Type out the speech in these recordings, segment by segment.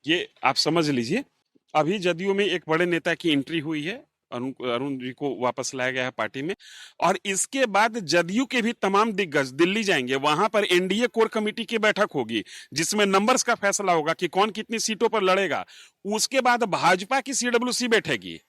ये आप समझ लीजिए, अभी जदयू में एक बड़े नेता की एंट्री हुई है, अरुण अरुण जी को वापस लाया गया है पार्टी में। और इसके बाद जदयू के भी तमाम दिग्गज दिल्ली जाएंगे, वहां पर एनडीए कोर कमेटी की बैठक होगी जिसमें नंबर्स का फैसला होगा कि कौन कितनी सीटों पर लड़ेगा। उसके बाद भाजपा की सीडब्ल्यूसी बैठेगी,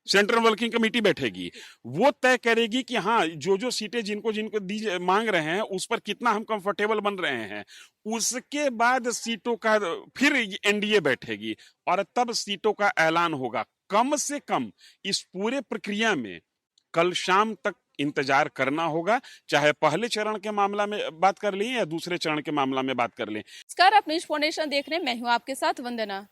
सेंट्रल वर्किंग कमेटी बैठेगी, वो तय करेगी कि हाँ जो जो सीटें जिनको जिनको दी मांग रहे हैं उस पर कितना हम कंफर्टेबल बन रहे हैं। उसके बाद सीटों का फिर एनडीए बैठेगी और तब सीटों का ऐलान होगा। कम से कम इस पूरे प्रक्रिया में कल शाम तक इंतजार करना होगा, चाहे पहले चरण के मामला में बात कर लें या दूसरे चरण के मामला में बात कर लें। नमस्कार, आप न्यूज फाउंडेशन देख रहे हैं, मैं हूं आपके साथ वंदना।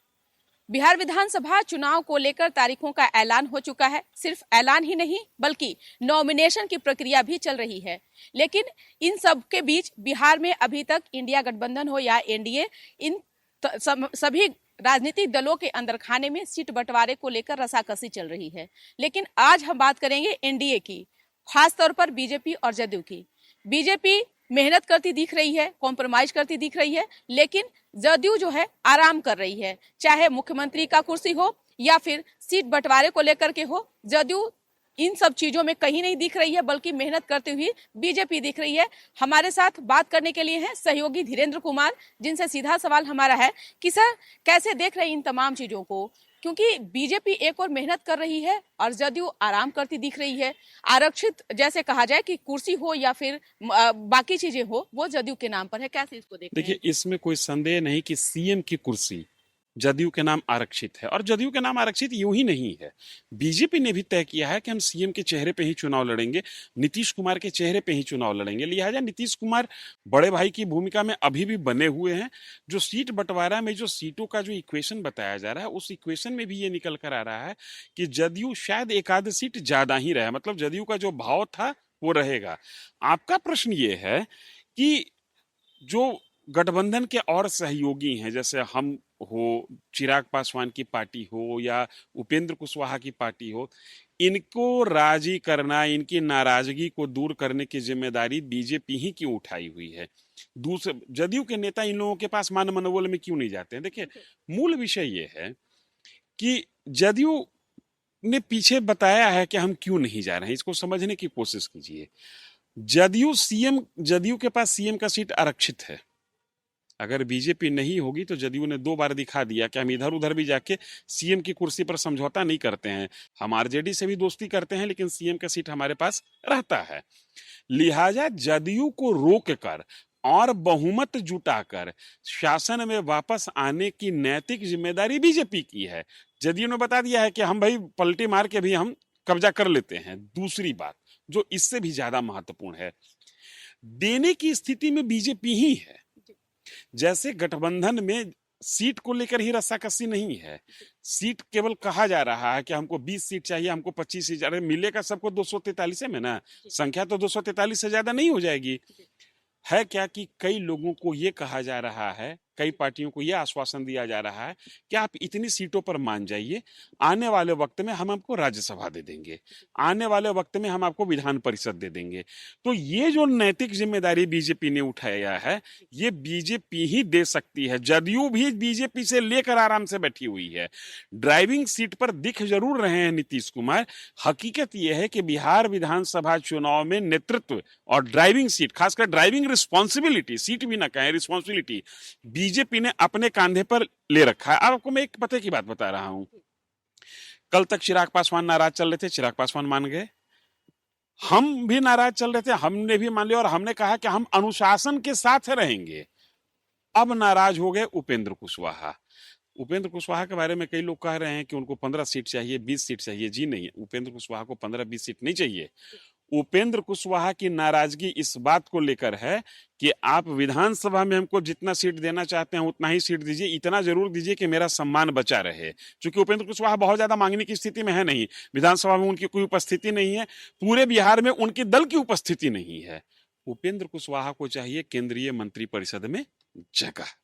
बिहार विधानसभा चुनाव को लेकर तारीखों का ऐलान हो चुका है। सिर्फ ऐलान ही नहीं बल्कि नॉमिनेशन की प्रक्रिया भी चल रही है। लेकिन इन सब के बीच बिहार में अभी तक इंडिया गठबंधन हो या एनडीए, इन सभी राजनीतिक दलों के अंदर खाने में सीट बंटवारे को लेकर रसाकसी चल रही है। लेकिन आज हम बात करेंगे एनडीए की, खासतौर पर बीजेपी और जदयू की। बीजेपी मेहनत करती दिख रही है, कॉम्प्रोमाइज करती दिख रही है, लेकिन जदयू जो है आराम कर रही है। चाहे मुख्यमंत्री का कुर्सी हो या फिर सीट बंटवारे को लेकर के हो, जदयू इन सब चीजों में कहीं नहीं दिख रही है, बल्कि मेहनत करती हुई बीजेपी दिख रही है। हमारे साथ बात करने के लिए हैं सहयोगी धीरेन्द्र कुमार, जिनसे सीधा सवाल हमारा है कि सर कैसे देख रहे हैं इन तमाम चीजों को, क्योंकि बीजेपी एक और मेहनत कर रही है और जदयू आराम करती दिख रही है। आरक्षित जैसे कहा जाए कि कुर्सी हो या फिर बाकी चीजें हो, वो जदयू के नाम पर है। कैसे इसको देख रहे हैं? देखिए, इसमें कोई संदेह नहीं कि सीएम की कुर्सी जदयू के नाम आरक्षित है। और जदयू के नाम आरक्षित यूं ही नहीं है, बीजेपी ने भी तय किया है कि हम सीएम के चेहरे पे ही चुनाव लड़ेंगे, नीतीश कुमार के चेहरे पे ही चुनाव लड़ेंगे। लिहाजा नीतीश कुमार बड़े भाई की भूमिका में अभी भी बने हुए हैं। जो सीट बंटवारा में जो सीटों का जो इक्वेशन बताया जा रहा है, उस इक्वेशन में भी ये निकल कर आ रहा है कि जदयू शायद एक आध सीट ज्यादा ही रहे, मतलब जदयू का जो भाव था वो रहेगा। आपका प्रश्न ये है कि जो गठबंधन के और सहयोगी हैं, जैसे हम हो, चिराग पासवान की पार्टी हो या उपेंद्र कुशवाहा की पार्टी हो, इनको राजी करना, इनकी नाराजगी को दूर करने की जिम्मेदारी बीजेपी ही क्यों उठाई हुई है। दूसरे जदयू के नेता इन लोगों के पास मान मनोबल में क्यों नहीं जाते हैं? देखिए, मूल विषय ये है कि जदयू ने पीछे बताया है कि हम क्यों नहीं जा रहे हैं, इसको समझने की कोशिश कीजिए। जदयू के पास सीएम का सीट आरक्षित है। अगर बीजेपी नहीं होगी तो जदयू ने 2 बार दिखा दिया कि हम इधर उधर भी जाके सीएम की कुर्सी पर समझौता नहीं करते हैं। हम आरजेडी से भी दोस्ती करते हैं, लेकिन सीएम का सीट हमारे पास रहता है। लिहाजा जदयू को रोक कर और बहुमत जुटाकर शासन में वापस आने की नैतिक जिम्मेदारी बीजेपी की है। जदयू ने बता दिया है कि हम भाई पलटी मार के भी हम कब्जा कर लेते हैं। दूसरी बात जो इससे भी ज्यादा महत्वपूर्ण है, देने की स्थिति में बीजेपी ही है। जैसे गठबंधन में सीट को लेकर ही रस्साकसी नहीं है, सीट केवल कहा जा रहा है कि हमको 20 सीट चाहिए, हमको 25 सीट, अरे मिलेगा सबको 243 में ना, संख्या तो 243 से ज्यादा नहीं हो जाएगी। है क्या कि कई लोगों को ये कहा जा रहा है, कई पार्टियों को यह आश्वासन दिया जा रहा है कि आप इतनी सीटों पर मान जाइए, आने वाले वक्त में हम आपको राज्यसभा दे देंगे, आने वाले वक्त में हम आपको विधान परिषद दे देंगे। तो ये जो नैतिक जिम्मेदारी बीजेपी ने उठाया है, ये बीजेपी ही दे सकती है। जदयू भी बीजेपी से लेकर आराम से बैठी हुई है। ड्राइविंग सीट पर दिख जरूर रहे हैं नीतीश कुमार। हकीकत यह है कि बिहार विधानसभा चुनाव में नेतृत्व और ड्राइविंग सीट, खासकर ड्राइविंग रिस्पॉन्सिबिलिटी, सीट भी ना कहें, रिस्पॉन्सिबिलिटी बीजेपी ने अपने कांधे पर ले रखा है। अब आपको मैं एक पते की बात बता रहा हूं। कल तक चिराग पासवान नाराज चल रहे थे, चिराग पासवान मान गए। हम भी नाराज चल रहे थे, हमने भी मान लिया और हमने कहा कि हम अनुशासन के साथ रहेंगे। अब नाराज हो गए उपेंद्र कुशवाहा। उपेंद्र कुशवाहा के बारे में कई लोग कह रहे हैं कि उनको 15 सीट चाहिए, 20 सीट चाहिए। जी नहीं, उपेंद्र कुशवाहा को 15-20 सीट नहीं चाहिए। उपेंद्र कुशवाहा की नाराजगी इस बात को लेकर है कि आप विधानसभा में हमको जितना सीट देना चाहते हैं उतना ही सीट दीजिए, इतना जरूर दीजिए कि मेरा सम्मान बचा रहे। क्योंकि उपेंद्र कुशवाहा बहुत ज्यादा मांगने की स्थिति में है नहीं, विधानसभा में उनकी कोई उपस्थिति नहीं है, पूरे बिहार में उनके दल की उपस्थिति नहीं है। उपेंद्र कुशवाहा को चाहिए केंद्रीय मंत्रिपरिषद में जगह।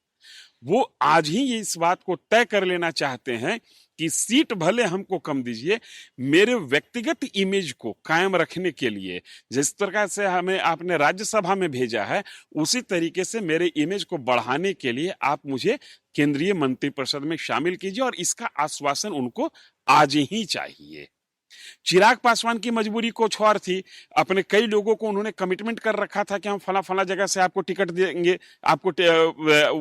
वो आज ही इस बात को तय कर लेना चाहते हैं कि सीट भले हमको कम दीजिए, मेरे व्यक्तिगत इमेज को कायम रखने के लिए जिस प्रकार से हमें आपने राज्यसभा में भेजा है, उसी तरीके से मेरे इमेज को बढ़ाने के लिए आप मुझे केंद्रीय मंत्रिपरिषद में शामिल कीजिए, और इसका आश्वासन उनको आज ही चाहिए। चिराग पासवान की मजबूरी कुछ और थी। अपने कई लोगों को उन्होंने कमिटमेंट कर रखा था कि हम फला फला जगह से आपको टिकट देंगे, आपको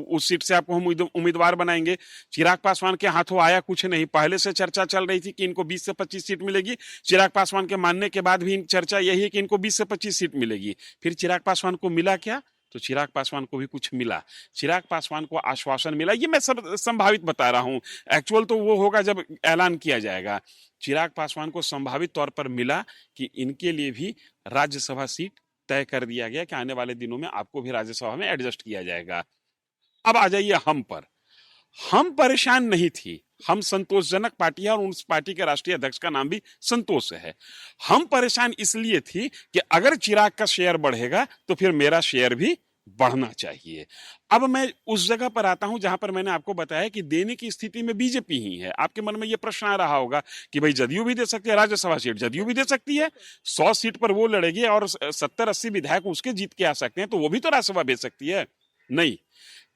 उस सीट से आपको हम उम्मीदवार बनाएंगे। चिराग पासवान के हाथों आया कुछ नहीं। पहले से चर्चा चल रही थी कि इनको 20 से 25 सीट मिलेगी। चिराग पासवान के मानने के बाद भी चर्चा यही है कि इनको 20 से 25 सीट मिलेगी। फिर चिराग पासवान को मिला क्या? तो चिराग पासवान को भी कुछ मिला। चिराग पासवान को आश्वासन मिला। ये मैं सब संभावित बता रहा हूं, एक्चुअल तो वो होगा जब ऐलान किया जाएगा। चिराग पासवान को संभावित तौर पर मिला कि इनके लिए भी राज्यसभा सीट तय कर दिया गया कि आने वाले दिनों में आपको भी राज्यसभा में एडजस्ट किया जाएगा। अब आ जाइए हम पर। हम परेशान नहीं थी, हम संतोषजनक पार्टी है और उस पार्टी के राष्ट्रीय अध्यक्ष का नाम भी संतोष है। हम परेशान इसलिए थी कि अगर चिराग का शेयर बढ़ेगा तो फिर मेरा शेयर भी बढ़ना चाहिए। अब मैं उस जगह पर आता हूं जहां पर मैंने आपको बताया कि देने की स्थिति में बीजेपी ही है। आपके मन में यह प्रश्न आ रहा होगा कि भाई जदयू भी दे सकती है राज्यसभा सीट, जदयू भी दे सकती है, 100 सीट पर वो लड़ेगी और 70-80 विधायक उसके जीत के आ सकते हैं, तो वो भी तो राज्यसभा भेज सकती है। नहीं,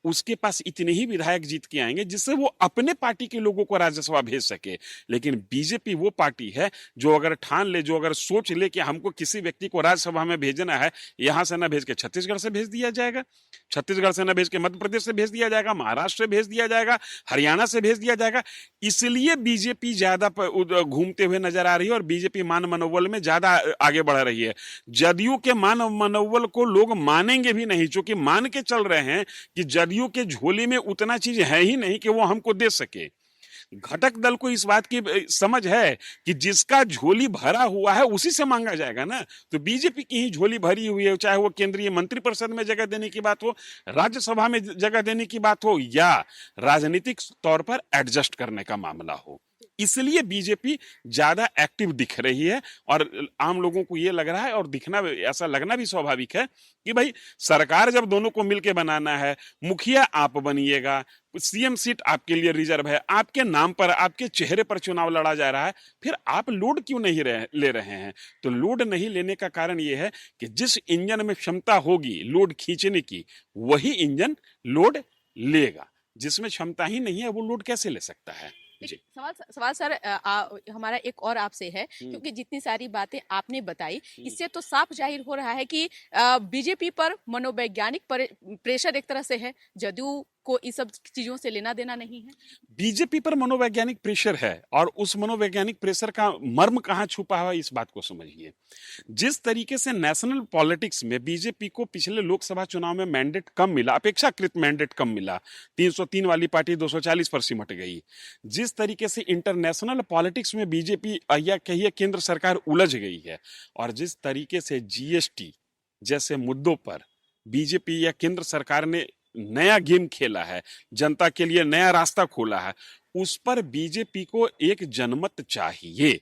उसके पास इतने ही विधायक जीत के आएंगे जिससे वो अपने पार्टी के लोगों को राज्यसभा भेज सके। लेकिन बीजेपी वो पार्टी है जो अगर ठान ले, जो अगर सोच ले कि हमको किसी व्यक्ति को राज्यसभा में भेजना है, यहां से ना भेज के छत्तीसगढ़ से भेज दिया जाएगा, छत्तीसगढ़ से ना भेज के मध्य प्रदेश से भेज दिया जाएगा, महाराष्ट्र से भेज दिया जाएगा, हरियाणा से भेज दिया जाएगा। इसलिए बीजेपी ज्यादा घूमते हुए नजर आ रही है और बीजेपी मान मनोबल में ज्यादा आगे बढ़ रही है। जदयू के मान मनोबल को लोग मानेंगे भी नहीं, चूंकि मान के चल रहे हैं कि जदयू के झोली में उतना चीज है ही नहीं कि वो हमको दे सके। घटक दल को इस बात की समझ है कि जिसका झोली भरा हुआ है उसी से मांगा जाएगा ना। तो बीजेपी की ही झोली भरी हुई है, चाहे वो केंद्रीय मंत्रिपरिषद में जगह देने की बात हो, राज्यसभा में जगह देने की बात हो, या राजनीतिक तौर पर एडजस्ट करने का मामला हो। इसलिए बीजेपी ज्यादा एक्टिव दिख रही है और आम लोगों को यह लग रहा है, और दिखना ऐसा लगना भी स्वाभाविक है कि भाई सरकार जब दोनों को मिलकर बनाना है, मुखिया आप बनिएगा, सीएम सीट आपके लिए रिजर्व है, आपके नाम पर, आपके चेहरे पर चुनाव लड़ा जा रहा है, फिर आप लोड क्यों नहीं ले रहे हैं? तो लोड नहीं लेने का कारण यह है कि जिस इंजन में क्षमता होगी लोड खींचने की, वही इंजन लोड लेगा। जिसमें क्षमता ही नहीं है वो लोड कैसे ले सकता है? सवाल सर हमारा एक और आपसे है, क्योंकि जितनी सारी बातें आपने बताई इससे तो साफ जाहिर हो रहा है कि बीजेपी पर मनोवैज्ञानिक प्रेशर एक तरह से है, जदयू को इस सब चीजों से लेना देना नहीं है। बीजेपी पर मनोवैज्ञानिक प्रेशर है, और उस मनोवैज्ञानिक प्रेशर का मर्म कहां छुपा हुआ है इस बात को समझिए। जिस तरीके से नेशनल पॉलिटिक्स में बीजेपी को पिछले लोकसभा चुनाव में मैंडेट कम मिला, अपेक्षाकृत मैंडेट कम मिला, 303 वाली पार्टी 240 पर सिमट गई। जिस तरीके से इंटरनेशनल पॉलिटिक्स में बीजेपी या कहिए केंद्र सरकार उलझ गई है, और जिस तरीके से जीएसटी जैसे मुद्दों पर बीजेपी या केंद्र सरकार ने नया गेम खेला है, जनता के लिए नया रास्ता खोला है, उस पर बीजेपी को एक जनमत चाहिए।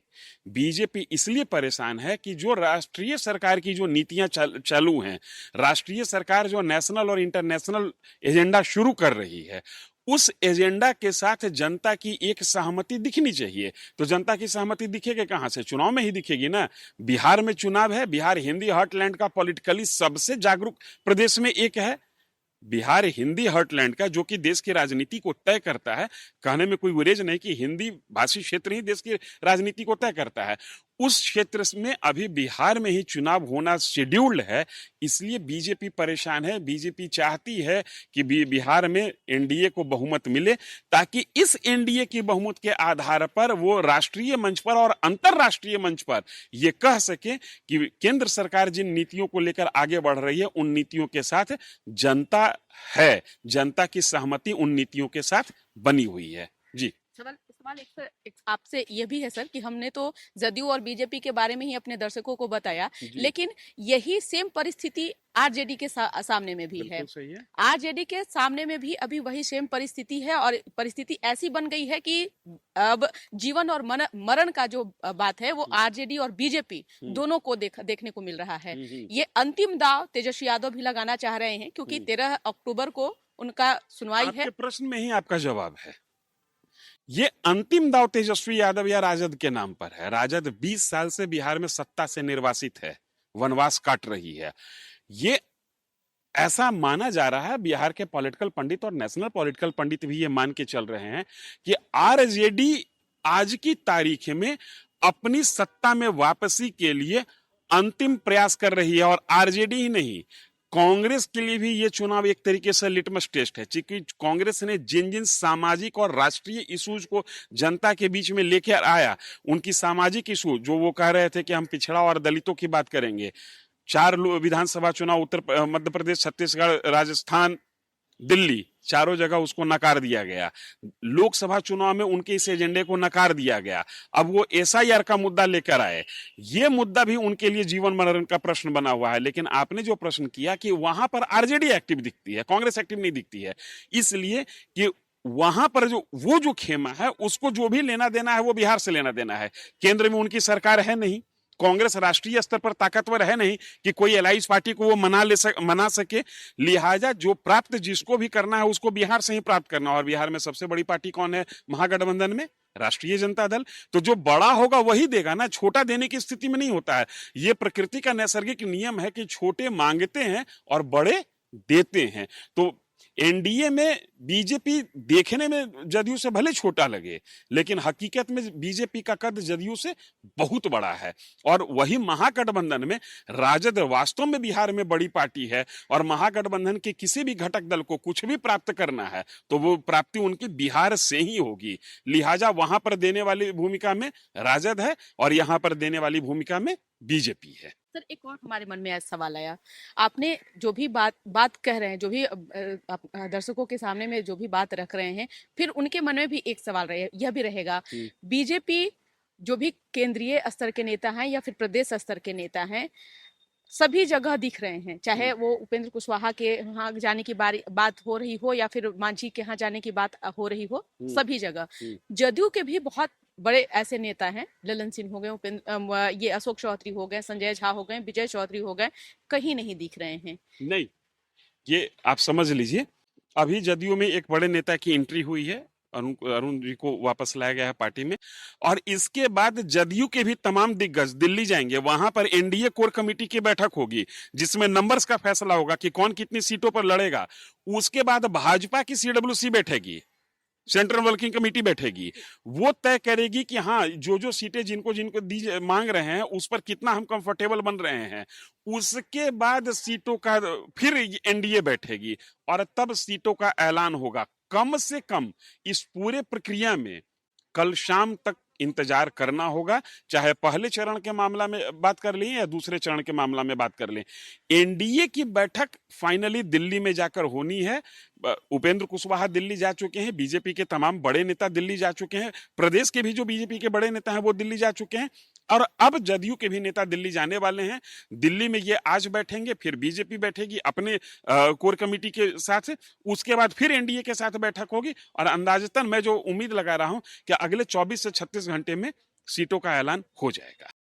बीजेपी इसलिए परेशान है कि जो राष्ट्रीय सरकार की जो नीतियां चालू हैं, राष्ट्रीय सरकार जो नेशनल और इंटरनेशनल एजेंडा शुरू कर रही है, उस एजेंडा के साथ जनता की एक सहमति दिखनी चाहिए। तो जनता की सहमति दिखेगी कहां से? चुनाव में ही दिखेगी ना। बिहार में चुनाव है, बिहार हिंदी हार्टलैंड का पॉलिटिकली सबसे जागरूक प्रदेश में एक है। बिहार हिंदी हार्टलैंड का, जो कि देश की राजनीति को तय करता है, कहने में कोई गुरेज नहीं कि हिंदी भाषी क्षेत्र ही देश की राजनीति को तय करता है। उस क्षेत्र में अभी बिहार में ही चुनाव होना शेड्यूल्ड है। इसलिए बीजेपी परेशान है। बीजेपी चाहती है कि बिहार में एनडीए को बहुमत मिले, ताकि इस एनडीए की बहुमत के आधार पर वो राष्ट्रीय मंच पर और अंतरराष्ट्रीय मंच पर ये कह सके कि केंद्र सरकार जिन नीतियों को लेकर आगे बढ़ रही है, उन नीतियों के साथ जनता है, जनता की सहमति उन नीतियों के साथ बनी हुई है। जी। सवाल एक आपसे यह भी है सर कि हमने तो जदयू और बीजेपी के बारे में ही अपने दर्शकों को बताया, लेकिन यही सेम परिस्थिति आरजेडी के सामने में भी है। आरजेडी के सामने में भी अभी वही सेम परिस्थिति है, और परिस्थिति ऐसी बन गई है कि अब जीवन और मरण का जो बात है वो आरजेडी और बीजेपी दोनों को देखने को मिल रहा है। ये अंतिम दाव तेजस्वी यादव भी लगाना चाह रहे हैं, क्योंकि 13 अक्टूबर को उनका सुनवाई है। प्रश्न में ही आपका जवाब है। ये अंतिम दांव तेजस्वी यादव या राजद के नाम पर है। राजद 20 साल से बिहार में सत्ता से निर्वासित है, वनवास काट रही है। ये ऐसा माना जा रहा है, बिहार के पॉलिटिकल पंडित और नेशनल पॉलिटिकल पंडित भी ये मान के चल रहे हैं कि आरजेडी आज की तारीख में अपनी सत्ता में वापसी के लिए अंतिम प्रयास कर रही है। और आरजेडी ही नहीं, कांग्रेस के लिए भी ये चुनाव एक तरीके से लिटमस टेस्ट है, क्योंकि कांग्रेस ने जिन जिन सामाजिक और राष्ट्रीय इश्यूज को जनता के बीच में लेकर आया, उनकी सामाजिक इशू जो वो कह रहे थे कि हम पिछड़ा और दलितों की बात करेंगे, 4 विधानसभा चुनाव मध्य प्रदेश, छत्तीसगढ़, राजस्थान, दिल्ली, चारों जगह उसको नकार दिया गया। लोकसभा चुनाव में उनके इस एजेंडे को नकार दिया गया। अब वो एसआईआर का मुद्दा लेकर आए, ये मुद्दा भी उनके लिए जीवन मरण का प्रश्न बना हुआ है। लेकिन आपने जो प्रश्न किया कि वहां पर आरजेडी एक्टिव दिखती है, कांग्रेस एक्टिव नहीं दिखती है, इसलिए कि वहां पर जो खेमा है, उसको जो भी लेना देना है वो बिहार से लेना देना है। केंद्र में उनकी सरकार है नहीं, कांग्रेस राष्ट्रीय स्तर पर ताकतवर है नहीं कि कोई एलाइज पार्टी को वो मना सके। लिहाजा जो प्राप्त जिसको भी करना है उसको बिहार से ही प्राप्त करना। और बिहार में सबसे बड़ी पार्टी कौन है महागठबंधन में? राष्ट्रीय जनता दल। तो जो बड़ा होगा वही देगा ना, छोटा देने की स्थिति में नहीं होता है। ये प्रकृति का नैसर्गिक नियम है कि छोटे मांगते हैं और बड़े देते हैं। तो एनडीए में बीजेपी देखने में जदयू से भले छोटा लगे, लेकिन हकीकत में बीजेपी का कद जदयू से बहुत बड़ा है। और वही महागठबंधन में राजद वास्तव में बिहार में बड़ी पार्टी है, और महागठबंधन के किसी भी घटक दल को कुछ भी प्राप्त करना है तो वो प्राप्ति उनकी बिहार से ही होगी। लिहाजा वहां पर देने वाली भूमिका में राजद है और यहां पर देने वाली भूमिका में बीजेपी है। सर, एक और हमारे मन में आज सवाल आया, आपने जो भी बात कह रहे हैं, जो भी दर्शकों के सामने में जो भी बात रख रहे हैं, फिर उनके मन में भी एक सवाल यह भी रहेगा, बीजेपी जो भी केंद्रीय स्तर के नेता हैं या फिर प्रदेश स्तर के नेता हैं, सभी जगह दिख रहे हैं, चाहे वो उपेंद्र कुशवाहा के यहाँ जाने की बात हो रही हो या फिर मांझी के यहाँ जाने की बात हो रही हो, सभी जगह। जदयू के भी बहुत बड़े ऐसे नेता हैं, ललन सिंह हो गए, ये अशोक चौधरी हो गए, संजय झा हो गए, विजय चौधरी हो गए, कहीं नहीं दिख रहे हैं। नहीं, ये आप समझ लीजिए, अभी जदयू में एक बड़े नेता की एंट्री हुई है, अरुण जी को वापस लाया गया है पार्टी में। और इसके बाद जदयू के भी तमाम दिग्गज दिल्ली जाएंगे, वहां पर एनडीए कोर कमेटी की बैठक होगी जिसमें नंबर्स का फैसला होगा कि कौन कितनी सीटों पर लड़ेगा। उसके बाद भाजपा की सीडब्ल्यूसी बैठेगी, सेंट्रल वर्किंग कमेटी बैठेगी, वो तय करेगी कि हाँ, जो सीटें जिनको जिनको दी मांग रहे हैं उस पर कितना हम कंफर्टेबल बन रहे हैं। उसके बाद सीटों का फिर एनडीए बैठेगी और तब सीटों का ऐलान होगा। कम से कम इस पूरे प्रक्रिया में कल शाम तक इंतजार करना होगा, चाहे पहले चरण के मामला में बात कर लें या दूसरे चरण के मामला में बात कर लें। एनडीए की बैठक फाइनली दिल्ली में जाकर होनी है। उपेंद्र कुशवाहा दिल्ली जा चुके हैं, बीजेपी के तमाम बड़े नेता दिल्ली जा चुके हैं, प्रदेश के भी जो बीजेपी के बड़े नेता हैं वो दिल्ली जा चुके हैं, और अब जदयू के भी नेता दिल्ली जाने वाले हैं। दिल्ली में ये आज बैठेंगे, फिर बीजेपी बैठेगी अपने कोर कमेटी के साथ, उसके बाद फिर एनडीए के साथ बैठक होगी। और अंदाजतन मैं जो उम्मीद लगा रहा हूं कि अगले 24 से 36 घंटे में सीटों का ऐलान हो जाएगा।